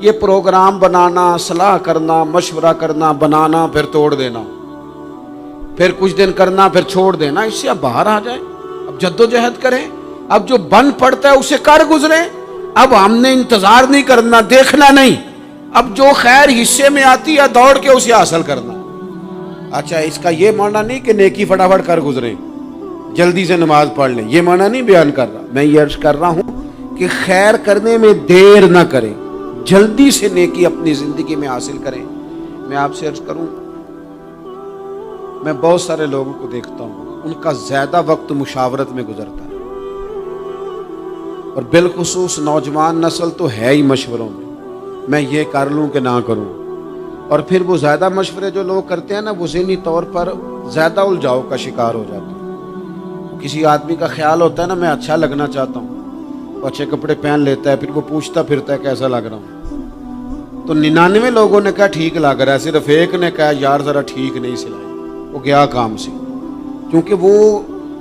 یہ پروگرام بنانا، صلاح کرنا، مشورہ کرنا، بنانا پھر توڑ دینا، پھر کچھ دن کرنا پھر چھوڑ دینا، اس سے اب باہر آ جائیں، اب جد و جہد کریں، اب جو بن پڑتا ہے اسے کر گزریں۔ اب ہم نے انتظار نہیں کرنا، دیکھنا نہیں، اب جو خیر حصے میں آتی ہے دوڑ کے اسے حاصل کرنا۔ اچھا، اس کا یہ معنی نہیں کہ نیکی فٹافٹ کر گزریں، جلدی سے نماز پڑھ لیں، یہ معنی نہیں بیان کر رہا۔ میں یہ عرض کر رہا ہوں کہ خیر کرنے میں دیر نہ کریں، جلدی سے نیکی اپنی زندگی میں حاصل کریں۔ میں آپ سے عرض کروں، میں بہت سارے لوگوں کو دیکھتا ہوں، ان کا زیادہ وقت مشاورت میں گزرتا ہے، اور بالخصوص نوجوان نسل تو ہے ہی مشوروں میں یہ کر لوں کہ نہ کروں، اور پھر وہ زیادہ مشورے جو لوگ کرتے ہیں نا، وہ ذہنی طور پر زیادہ الجھاؤ کا شکار ہو جاتے ہیں۔ کسی آدمی کا خیال ہوتا ہے نا، میں اچھا لگنا چاہتا ہوں، وہ اچھے کپڑے پہن لیتا ہے، پھر وہ پوچھتا پھرتا ہے کیسا لگ رہا ہوں، تو 99 لوگوں نے کہا ٹھیک لگ رہا ہے، صرف ایک نے کہا یار ذرا ٹھیک نہیں سلائی، وہ گیا کام سے، کیونکہ وہ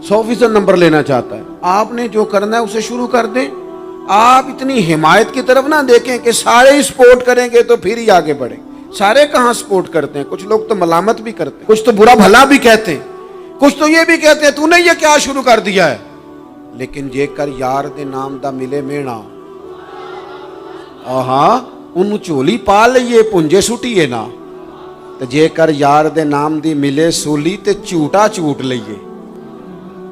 100% نمبر لینا چاہتا ہے۔ آپ نے جو کرنا ہے اسے شروع کر دیں، آپ اتنی حمایت کی طرف نہ دیکھیں کہ سارے ہی سپورٹ کریں گے تو پھر ہی آگے بڑھیں۔ سارے کہاں سپورٹ کرتے ہیں، کچھ لوگ تو ملامت بھی کرتے ہیں، کچھ تو برا بھلا بھی کہتے ہیں، کچھ تو یہ بھی کہتے ہیں تو نے یہ کیا شروع کر دیا ہے۔ لیکن جے کر یار دے نام دا ملے مینا، آہاں انہوں چولی پا لئیے پنجے سٹیے نا، تو جے کر یار دے نام دی ملے سولی تے چوٹا چوٹ لئیے،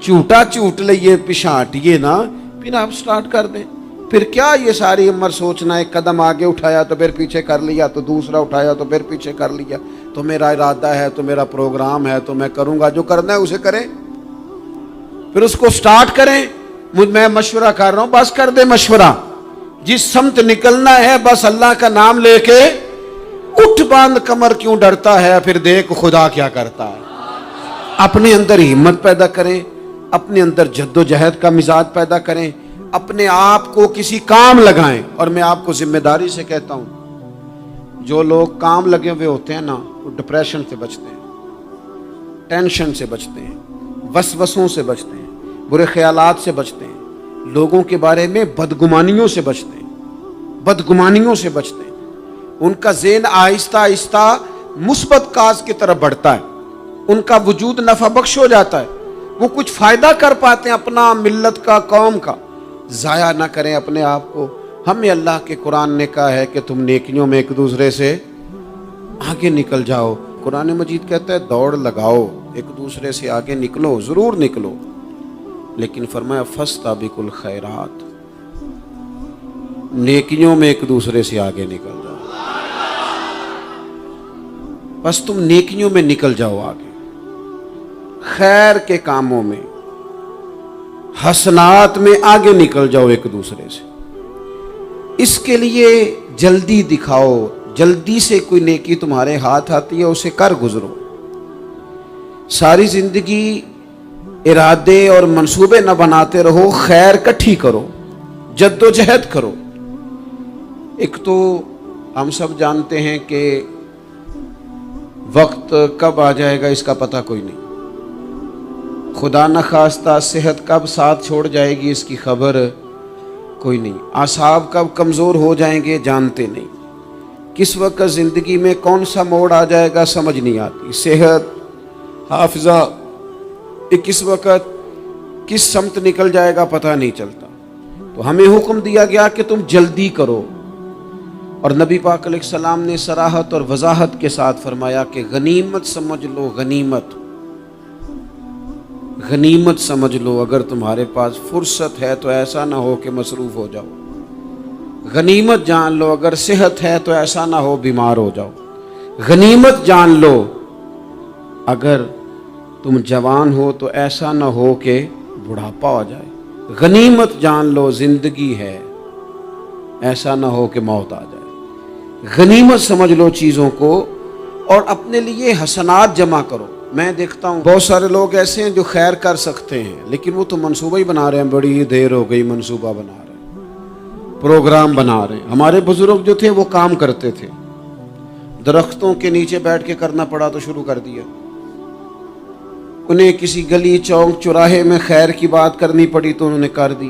چوٹا چوٹ لئیے پشانٹیے نا، پھر آپ سٹارٹ کر دیں۔ پھر کیا یہ ساری عمر سوچنا، ایک قدم آگے اٹھایا تو پھر پیچھے کر لیا، تو دوسرا اٹھایا تو پھر پیچھے کر لیا، تو میرا ارادہ ہے، تو میرا پروگرام ہے، تو میں کروں گا، جو کرنا ہے اسے کریں، پھر اس کو سٹارٹ کریں۔ میں مشورہ کر رہا ہوں، بس کر دے مشورہ، جس سمت نکلنا ہے بس اللہ کا نام لے کے اٹھ، باندھ کمر کیوں ڈرتا ہے، پھر دیکھ خدا کیا کرتا ہے۔ اپنے اندر ہمت پیدا کریں، اپنے اندر جد و جہد کا مزاج پیدا کریں، اپنے آپ کو کسی کام لگائیں۔ اور میں آپ کو ذمہ داری سے کہتا ہوں، جو لوگ کام لگے ہوئے ہوتے ہیں نا، وہ ڈپریشن سے بچتے ہیں، ٹینشن سے بچتے ہیں، وسوسوں سے بچتے ہیں، برے خیالات سے بچتے ہیں، لوگوں کے بارے میں بدگمانیوں سے بچتے ہیں، بدگمانیوں سے بچتے ہیں۔ ان کا ذہن آہستہ آہستہ مثبت کاز کی طرف بڑھتا ہے، ان کا وجود نفع بخش ہو جاتا ہے، وہ کچھ فائدہ کر پاتے ہیں اپنا، ملت کا، قوم کا۔ ضائع نہ کریں اپنے آپ کو۔ ہمیں اللہ کے قرآن نے کہا ہے کہ تم نیکیوں میں ایک دوسرے سے آگے نکل جاؤ۔ قرآن مجید کہتا ہے دوڑ لگاؤ، ایک دوسرے سے آگے نکلو، ضرور نکلو، لیکن فرمایا فاستبقوا الخیرات، نیکیوں میں ایک دوسرے سے آگے نکل جاؤ۔ بس تم نیکیوں میں نکل جاؤ آگے، خیر کے کاموں میں، حسنات میں آگے نکل جاؤ ایک دوسرے سے۔ اس کے لیے جلدی دکھاؤ، جلدی سے کوئی نیکی تمہارے ہاتھ آتی ہے اسے کر گزرو۔ ساری زندگی ارادے اور منصوبے نہ بناتے رہو، خیر کٹھی کرو، جد و جہد کرو۔ ایک تو ہم سب جانتے ہیں کہ وقت کب آ جائے گا اس کا پتہ کوئی نہیں، خدا نخواستہ صحت کب ساتھ چھوڑ جائے گی اس کی خبر کوئی نہیں، اعصاب کب کمزور ہو جائیں گے جانتے نہیں، کس وقت زندگی میں کون سا موڑ آ جائے گا سمجھ نہیں آتی، صحت، حافظہ کس وقت کس سمت نکل جائے گا پتہ نہیں چلتا۔ تو ہمیں حکم دیا گیا کہ تم جلدی کرو، اور نبی پاک علیہ السلام نے صراحت اور وضاحت کے ساتھ فرمایا کہ غنیمت سمجھ لو، غنیمت غنیمت سمجھ لو، اگر تمہارے پاس فرصت ہے تو ایسا نہ ہو کہ مصروف ہو جاؤ، غنیمت جان لو اگر صحت ہے تو ایسا نہ ہو بیمار ہو جاؤ، غنیمت جان لو اگر تم جوان ہو تو ایسا نہ ہو کہ بڑھاپا ہو جائے، غنیمت جان لو زندگی ہے، ایسا نہ ہو کہ موت آ جائے۔ غنیمت سمجھ لو چیزوں کو، اور اپنے لیے حسنات جمع کرو۔ میں دیکھتا ہوں بہت سارے لوگ ایسے ہیں جو خیر کر سکتے ہیں، لیکن وہ تو منصوبہ ہی بنا رہے ہیں، بڑی دیر ہو گئی منصوبہ بنا رہے ہیں، پروگرام بنا رہے ہیں۔ ہمارے بزرگ جو تھے وہ کام کرتے تھے، درختوں کے نیچے بیٹھ کے کرنا پڑا تو شروع کر دیا، انہیں کسی گلی چوک چوراہے میں خیر کی بات کرنی پڑی تو انہوں نے کر دی،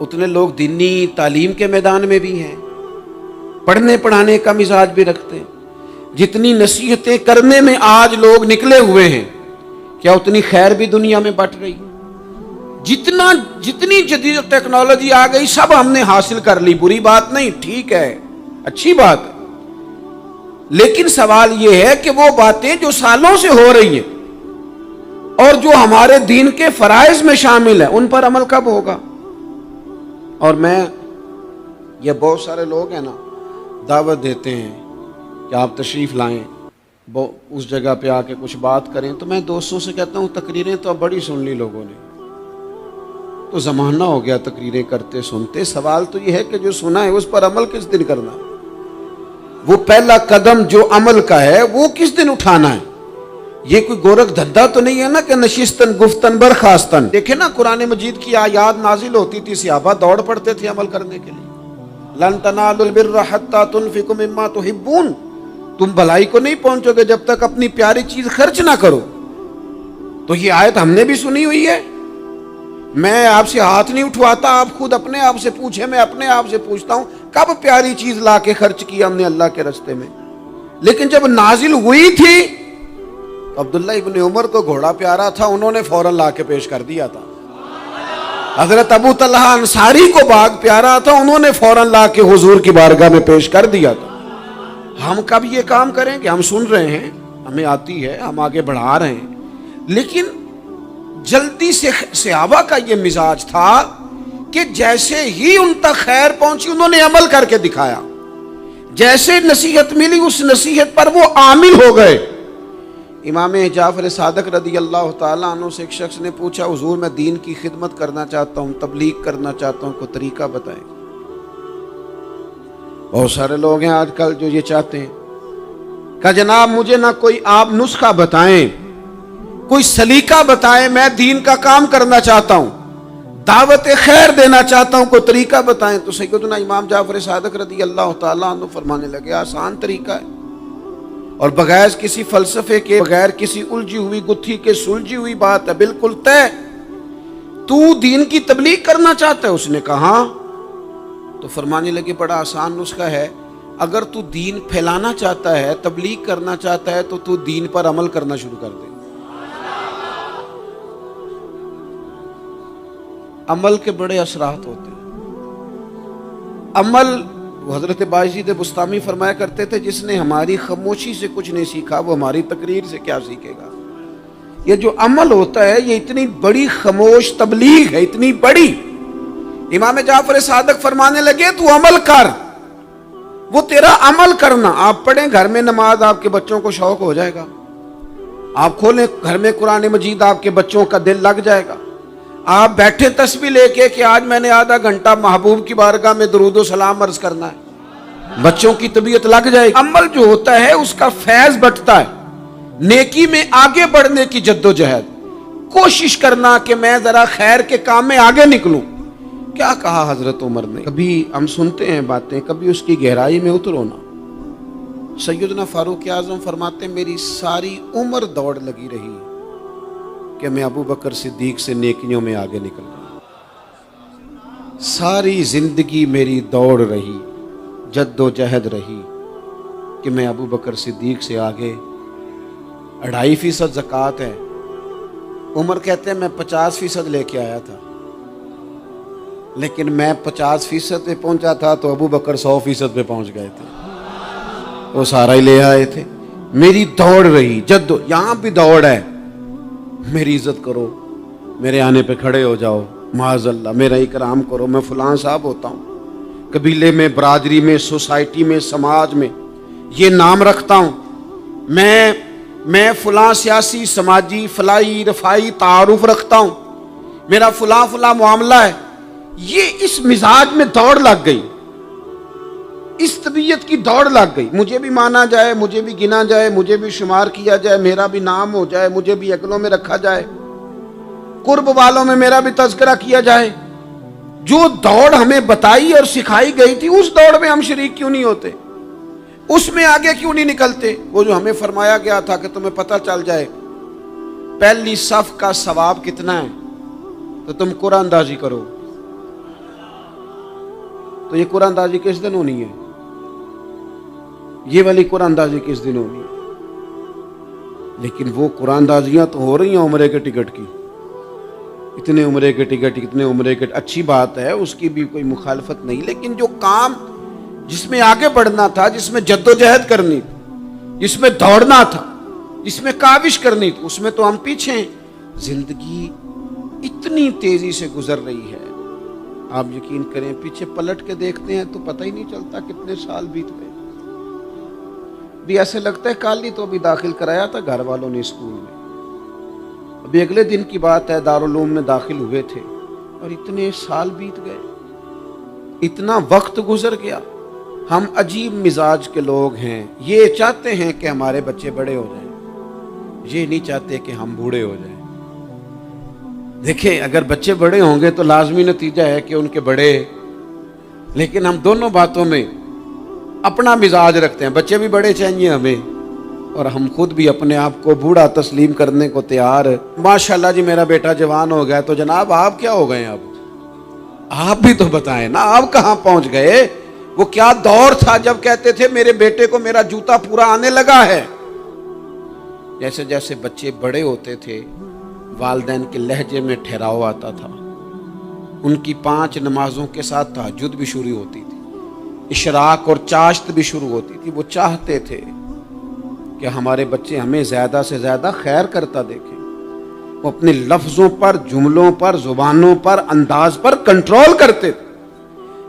اتنے لوگ دینی تعلیم کے میدان میں بھی ہیں، پڑھنے پڑھانے کا مزاج بھی رکھتے ہیں۔ جتنی نصیحتیں کرنے میں آج لوگ نکلے ہوئے ہیں، کیا اتنی خیر بھی دنیا میں بٹ رہی؟ جتنی جدید ٹیکنالوجی آ گئی سب ہم نے حاصل کر لی، بری بات نہیں، ٹھیک ہے، اچھی بات ہے، لیکن سوال یہ ہے کہ وہ باتیں جو سالوں سے ہو رہی ہیں اور جو ہمارے دین کے فرائض میں شامل ہیں ان پر عمل کب ہوگا؟ اور یہ بہت سارے لوگ ہیں نا، دعوت دیتے ہیں کہ آپ تشریف لائیں، اس جگہ پہ آ کے کچھ بات کریں، تو میں دوستوں سے کہتا ہوں تقریریں تو اب بڑی سن لی لوگوں نے، تو زمانہ ہو گیا تقریریں کرتے سنتے۔ سوال تو یہ ہے کہ جو سنا ہے اس پر عمل کس دن کرنا ہے؟ وہ پہلا قدم جو عمل کا ہے وہ کس دن اٹھانا ہے؟ یہ کوئی گورکھ دھندا تو نہیں ہے نا کہ نشستن گفتن برخاستن۔ دیکھیں نا قرآن مجید کی آیات نازل ہوتی تھی، صحابہ دوڑ پڑتے تھے عمل کرنے کے لیے۔ لن تنالوا البر حتى تنفقوا مما تحبون، تم بھلائی کو نہیں پہنچو گے جب تک اپنی پیاری چیز خرچ نہ کرو۔ تو یہ آیت ہم نے بھی سنی ہوئی ہے، میں آپ سے ہاتھ نہیں اٹھواتا، آپ خود اپنے آپ سے پوچھیں، میں اپنے آپ سے پوچھتا ہوں کب پیاری چیز لا کے خرچ کیا ہم نے اللہ کے راستے میں؟ لیکن جب نازل ہوئی تھی عبداللہ ابن عمر کو گھوڑا پیارا تھا، انہوں نے فوراً لا کے پیش کر دیا تھا۔ حضرت ابو طلحہ انصاری کو باغ پیارا تھا، انہوں نے فوراً لا کے حضور کی بارگاہ میں پیش کر دیا تھا۔ ہم کب یہ کام کریں کہ ہم سن رہے ہیں، ہمیں آتی ہے، ہم آگے بڑھا رہے ہیں، لیکن جلدی سے صحابہ کا یہ مزاج تھا کہ جیسے ہی ان تک خیر پہنچی انہوں نے عمل کر کے دکھایا، جیسے نصیحت ملی اس نصیحت پر وہ عامل ہو گئے۔ امام جعفر صادق رضی اللہ تعالیٰ عنہ سے ایک شخص نے پوچھا، حضور میں دین کی خدمت کرنا چاہتا ہوں، تبلیغ کرنا چاہتا ہوں، کوئی طریقہ بتائیں۔ بہت سارے لوگ ہیں آج کل جو یہ چاہتے ہیں کہ جناب مجھے نہ کوئی آپ نسخہ بتائیں، کوئی سلیقہ بتائیں، میں دین کا کام کرنا چاہتا ہوں، دعوت خیر دینا چاہتا ہوں، کوئی طریقہ بتائیں۔ تو سیدنا امام جعفر صادق رضی اللہ تعالیٰ عنہ فرمانے لگے، آسان طریقہ ہے، اور بغیر کسی فلسفے کے، بغیر کسی الجھی ہوئی گتھی کے سلجھی ہوئی بات ہے، بالکل طے۔ تو دین کی تبلیغ کرنا چاہتا ہے؟ اس نے کہا ہاں۔ تو فرمانے لگے بڑا آسان نسخہ ہے، اگر تو دین پھیلانا چاہتا ہے، تبلیغ کرنا چاہتا ہے، تو دین پر عمل کرنا شروع کر دے۔ عمل کے بڑے اثرات ہوتے ہیں۔ عمل، حضرت باجید بستامی فرمایا کرتے تھے، جس نے ہماری خاموشی سے کچھ نہیں سیکھا وہ ہماری تقریر سے کیا سیکھے گا۔ یہ جو عمل ہوتا ہے یہ اتنی بڑی خاموش تبلیغ ہے، اتنی بڑی۔ امام جعفر صادق فرمانے لگے تو عمل کر، وہ تیرا عمل کرنا۔ آپ پڑھیں گھر میں نماز، آپ کے بچوں کو شوق ہو جائے گا، آپ کھولیں گھر میں قرآن مجید، آپ کے بچوں کا دل لگ جائے گا۔ آپ بیٹھے تسبیح لے کے کہ آج میں نے آدھا گھنٹہ محبوب کی بارگاہ میں درود و سلام عرض کرنا ہے، بچوں کی طبیعت لگ جائے گی۔ عمل جو ہوتا ہے اس کا فیض بٹتا ہے، نیکی میں آگے بڑھنے کی جدوجہد، کوشش کرنا کہ میں ذرا خیر کے کام میں آگے نکلوں۔ کیا کہا حضرت عمر نے؟ کبھی ہم سنتے ہیں باتیں، کبھی اس کی گہرائی میں اترو نا۔ سیدنا فاروق اعظم فرماتے میری ساری عمر دوڑ لگی رہی کہ میں ابو بکر صدیق سے نیکیوں میں آگے نکل رہا، ساری زندگی میری دوڑ رہی، جد و جہد رہی کہ میں ابو بکر صدیق سے آگے۔ 2.5% زکوٰۃ ہے، عمر کہتے ہیں میں 50% لے کے آیا تھا، لیکن میں 50% پہ پہنچا تھا تو ابو بکر 100% پہ پہنچ گئے تھے، وہ سارا ہی لے آئے تھے۔ میری دوڑ رہی، یہاں بھی دوڑ ہے، میری عزت کرو، میرے آنے پہ کھڑے ہو جاؤ، معاذ اللہ میرا اکرام کرو، میں فلاں صاحب ہوتا ہوں، قبیلے میں، برادری میں، سوسائٹی میں، سماج میں یہ نام رکھتا ہوں، میں فلاں سیاسی، سماجی، فلاحی، رفائی تعارف رکھتا ہوں، میرا فلاں معاملہ ہے۔ یہ اس مزاج میں دوڑ لگ گئی، اس طبیعت کی دوڑ لگ گئی، مجھے بھی مانا جائے، مجھے بھی گنا جائے، مجھے بھی شمار کیا جائے، میرا بھی نام ہو جائے، مجھے بھی اگلوں میں رکھا جائے، قرب والوں میں میرا بھی تذکرہ کیا جائے۔ جو دوڑ ہمیں بتائی اور سکھائی گئی تھی اس دوڑ میں ہم شریک کیوں نہیں ہوتے؟ اس میں آگے کیوں نہیں نکلتے؟ وہ جو ہمیں فرمایا گیا تھا کہ تمہیں پتہ چل جائے پہلی صف کا ثواب کتنا ہے تو تم قرآن اندازی کرو، تو یہ قرآن اندازی کس دن ہونی ہے؟ یہ والی قرآن اندازی کس دن ہونی ہے؟ لیکن وہ قرآن اندازیاں تو ہو رہی ہیں عمرے کے ٹکٹ کی، اتنے عمرے کے ٹکٹ، اتنے عمرے کے، اچھی بات ہے، اس کی بھی کوئی مخالفت نہیں، لیکن جو کام جس میں آگے بڑھنا تھا، جس میں جد و جہد کرنی تھی، جس میں دوڑنا تھا، جس میں کاوش کرنی تھی، اس میں تو ہم پیچھے ہیں۔ زندگی اتنی تیزی سے گزر رہی ہے، آپ یقین کریں پیچھے پلٹ کے دیکھتے ہیں تو پتہ ہی نہیں چلتا کتنے سال بیت گئے۔ بھی ایسے لگتا ہے کل ہی تو ابھی داخل کرایا تھا گھر والوں نے اسکول میں، ابھی اگلے دن کی بات ہے دارالعلوم میں داخل ہوئے تھے اور اتنے سال بیت گئے، اتنا وقت گزر گیا۔ ہم عجیب مزاج کے لوگ ہیں، یہ چاہتے ہیں کہ ہمارے بچے بڑے ہو جائیں، یہ نہیں چاہتے کہ ہم بوڑھے ہو جائیں۔ دیکھیں اگر بچے بڑے ہوں گے تو لازمی نتیجہ ہے کہ ان کے بڑے، لیکن ہم دونوں باتوں میں اپنا مزاج رکھتے ہیں، بچے بھی بڑے چاہیے ہمیں اور ہم خود بھی اپنے آپ کو بوڑھا تسلیم کرنے کو تیار۔ ماشاءاللہ جی میرا بیٹا جوان ہو گیا، تو جناب آپ کیا ہو گئے ہیں؟ اب آپ بھی تو بتائیں نا، آپ کہاں پہنچ گئے؟ وہ کیا دور تھا جب کہتے تھے میرے بیٹے کو میرا جوتا پورا آنے لگا ہے۔ جیسے جیسے بچے بڑے ہوتے تھے والدین کے لہجے میں ٹھہراؤ آتا تھا، ان کی 5 نمازوں کے ساتھ تہجد بھی شروع ہوتی تھی، اشراق اور چاشت بھی شروع ہوتی تھی۔ وہ چاہتے تھے کہ ہمارے بچے ہمیں زیادہ سے زیادہ خیر کرتا دیکھیں، وہ اپنے لفظوں پر، جملوں پر، زبانوں پر، انداز پر کنٹرول کرتے تھے۔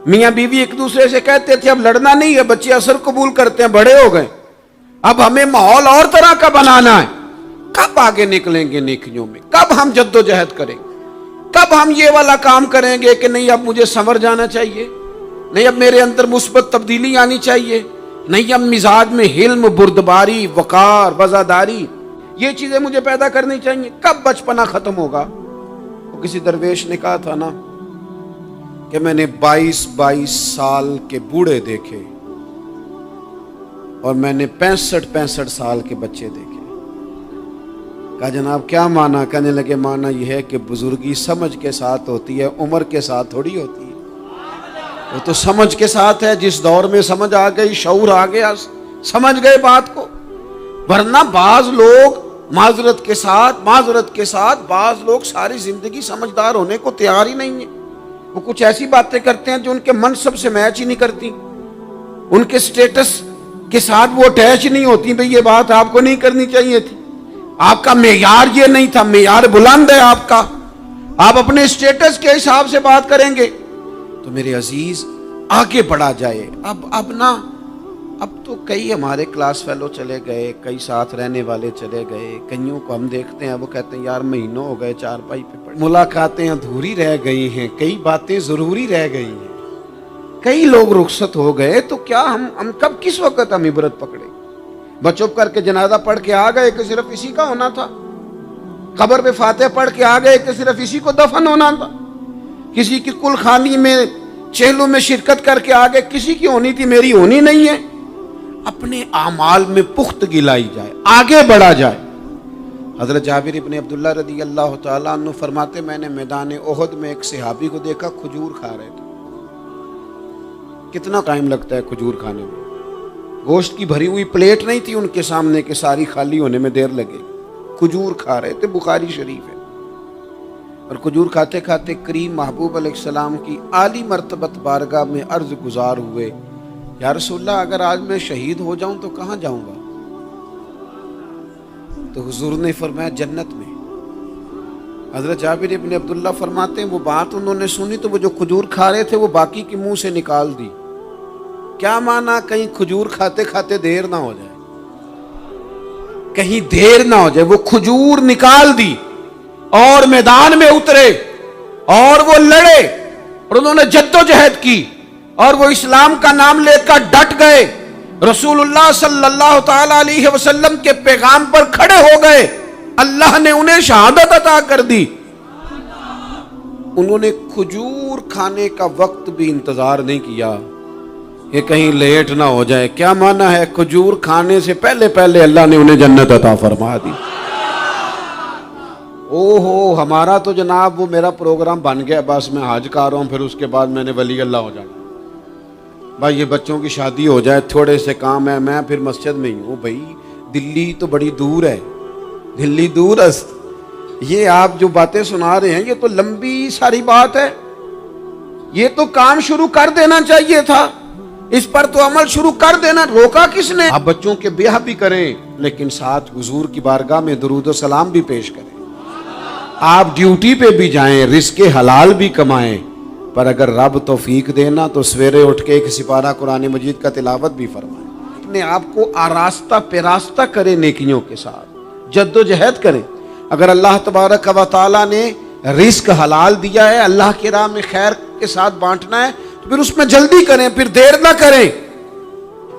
میاں بیوی ایک دوسرے سے کہتے تھے اب لڑنا نہیں ہے، بچے اثر قبول کرتے ہیں، بڑے ہو گئے، اب ہمیں ماحول اور طرح کا بنانا ہے۔ کب آگے نکلیں گے نیکیوں میں؟ کب ہم جد و جہد کریں گے؟ کب ہم یہ والا کام کریں گے کہ نہیں اب مجھے سنور جانا چاہیے، نہیں اب میرے اندر مثبت تبدیلی آنی چاہیے، نہیں اب مزاج میں حلم، بردباری، وقار، وزاداری، یہ چیزیں مجھے پیدا کرنی چاہیے؟ کب بچپنا ختم ہوگا؟ وہ کسی درویش نے کہا تھا نا کہ میں نے 22 سال کے بوڑھے دیکھے اور میں نے 65 سال کے بچے دیکھے۔ کہا جناب کیا معنی؟ کہنے لگے معنی یہ ہے کہ بزرگی سمجھ کے ساتھ ہوتی ہے، عمر کے ساتھ تھوڑی ہوتی ہے۔ وہ تو سمجھ کے ساتھ ہے، جس دور میں سمجھ آ گئی، شعور آ گیا، سمجھ گئے بات کو۔ ورنہ بعض لوگ معذرت کے ساتھ بعض لوگ ساری زندگی سمجھدار ہونے کو تیار ہی نہیں ہیں۔ وہ کچھ ایسی باتیں کرتے ہیں جو ان کے منصب سے میچ ہی نہیں کرتی، ان کے سٹیٹس کے ساتھ وہ اٹیچ نہیں ہوتی۔ بھئی یہ بات آپ کو نہیں کرنی چاہیے تھی، آپ کا معیار یہ نہیں تھا، معیار بلند ہے آپ کا، آپ اپنے سٹیٹس کے حساب سے بات کریں گے۔ تو میرے عزیز آگے بڑھا جائے۔ اب تو کئی ہمارے کلاس فیلو چلے گئے، کئی ساتھ رہنے والے چلے گئے، کئیوں کو ہم دیکھتے ہیں وہ کہتے ہیں یار مہینوں ہو گئے چارپائی پہ پڑے، ملاقاتیں ادھوری رہ گئی ہیں، کئی باتیں ضروری رہ گئی ہیں، کئی لوگ رخصت ہو گئے، تو کیا ہم کب کس وقت ہم عبرت پکڑے؟ بس چپ کر کے جنازہ پڑھ کے آ گئے کہ صرف اسی کا ہونا تھا، قبر پہ فاتحہ پڑھ کے آ گئے کہ صرف اسی کو دفن ہونا تھا، کسی کی کل خانی میں چہلوں میں شرکت کر کے آگے کسی کی ہونی تھی، میری ہونی نہیں ہے۔ اپنے اعمال میں پختگی لائی جائے، آگے بڑھا جائے۔ حضرت جابر ابن عبداللہ رضی اللہ تعالیٰ عنہ فرماتے میں نے میدان احد میں ایک صحابی کو دیکھا کھجور کھا رہے تھے۔ کتنا ٹائم لگتا ہے کھجور کھانے میں؟ گوشت کی بھری ہوئی پلیٹ نہیں تھی ان کے سامنے کہ ساری خالی ہونے میں دیر لگے، کھجور کھا رہے تھے، بخاری شریف ہے۔ اور کھجور کھاتے کھاتے کریم محبوب علیہ السلام کی عالی مرتبت بارگاہ میں عرض گزار ہوئے یا رسول اللہ اگر آج میں شہید ہو جاؤں تو کہاں جاؤں گا؟ تو حضور نے فرمایا جنت میں۔ حضرت جابر ابن عبداللہ فرماتے ہیں وہ بات انہوں نے سنی تو وہ جو کھجور کھا رہے تھے وہ باقی کے منہ سے نکال دی۔ کیا معنی؟ کہیں کھجور کھاتے کھاتے دیر نہ ہو جائے، کہیں دیر نہ ہو جائے۔ وہ کھجور نکال دی اور میدان میں اترے اور وہ لڑے اور انہوں نے جد و جہد کی اور وہ اسلام کا نام لے کر ڈٹ گئے، رسول اللہ صلی اللہ تعالی علیہ وسلم کے پیغام پر کھڑے ہو گئے، اللہ نے انہیں شہادت عطا کر دی۔ انہوں نے کھجور کھانے کا وقت بھی انتظار نہیں کیا کہ کہیں لیٹ نہ ہو جائے۔ کیا معنی ہے؟ کھجور کھانے سے پہلے پہلے اللہ نے انہیں جنت عطا فرما دی۔ اوہو ہمارا تو جناب وہ میرا پروگرام بن گیا، بس میں حج کر رہا ہوں، پھر اس کے بعد میں نے ولی اللہ ہو جانا۔ بھائی یہ بچوں کی شادی ہو جائے، تھوڑے سے کام ہے، میں پھر مسجد میں ہی ہوں۔ بھائی دلی تو بڑی دور ہے، دلی دور است، یہ آپ جو باتیں سنا رہے ہیں یہ تو لمبی ساری بات ہے، یہ تو کام شروع کر دینا چاہیے تھا، اس پر تو عمل شروع کر دینا، روکا کس نے؟ آپ بچوں کے بیاہ بھی کریں لیکن ساتھ حضور کی بارگاہ میں درود و سلام بھی پیش کریں، آپ ڈیوٹی پہ بھی جائیں، رزق حلال بھی کمائیں، پر اگر رب توفیق دینا تو سویرے اٹھ کے ایک سپارہ قرآن مجید کا تلاوت بھی فرمائیں، اپنے آپ کو آراستہ پیراستہ کریں، نیکیوں کے ساتھ جد و جہد کریں۔ اگر اللہ تبارک و تعالیٰ نے رزق حلال دیا ہے، اللہ کی راہ میں خیر کے ساتھ بانٹنا ہے، تو پھر اس میں جلدی کریں، پھر دیر نہ کریں۔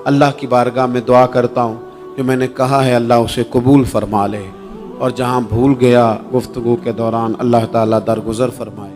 اللہ کی بارگاہ میں دعا کرتا ہوں جو میں نے کہا ہے اللہ اسے قبول فرما لے، اور جہاں بھول گیا گفتگو کے دوران اللہ تعالیٰ درگزر فرمائے۔